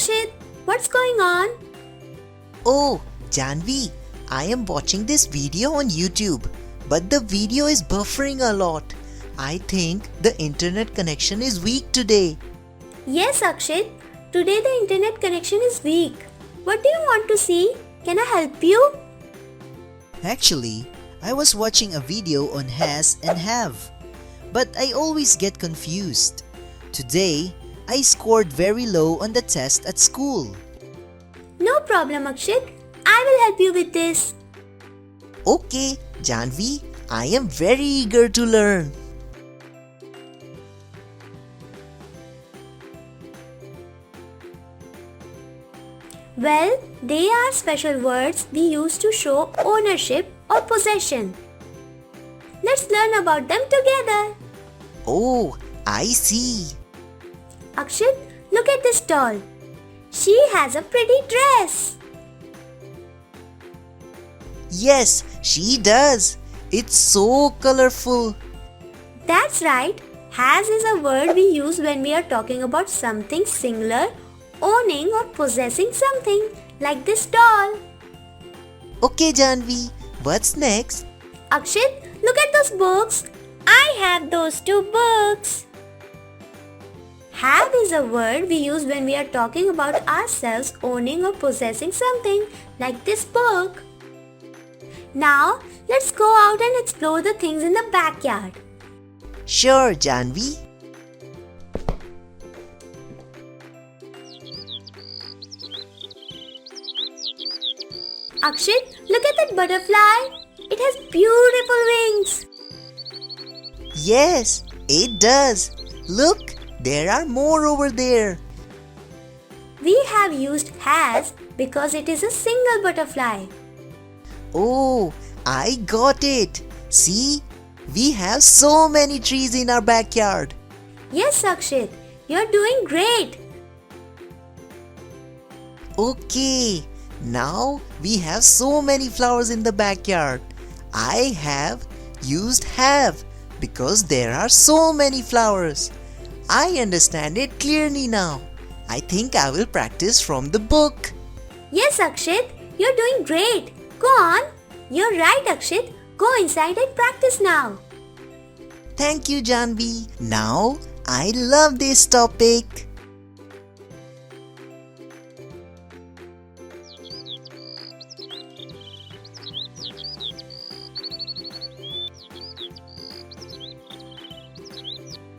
Akshit, what's going on? Oh, Janvi, I am watching this video on YouTube, but the video is buffering a lot. I think the internet connection is weak today. Yes, Akshit, today the internet connection is weak. What do you want to see? Can I help you? Actually, I was watching a video on has and have, but I always get confused. Today, I scored very low on the test at school. No problem, Akshit. I will help you with this. Okay, Janvi, I am very eager to learn. Well, they are special words we use to show ownership or possession. Let's learn about them together. Oh, I see. Akshit, look at this doll. She has a pretty dress. Yes, she does. It's so colorful. That's right. Has is a word we use when we are talking about something singular, owning or possessing something, like this doll. Okay, Janvi, what's next? Akshit, look at those books. I have those two books. Have is a word we use when we are talking about ourselves owning or possessing something, like this book. Now, let's go out and explore the things in the backyard. Sure, Janvi. Akshit, look at that butterfly. It has beautiful wings. Yes, it does. Look, there are more over there. We have used has because it is a single butterfly. Oh, I got it. See, we have so many trees in our backyard. Yes, Akshit, you're doing great. Okay, now we have so many flowers in the backyard. I have used have because there are so many flowers. I understand it clearly now. I think I will practice from the book. Yes, Akshit, you're doing great. Go on. You're right, Akshit. Go inside and practice now. Thank you, Janvi. Now, I love this topic.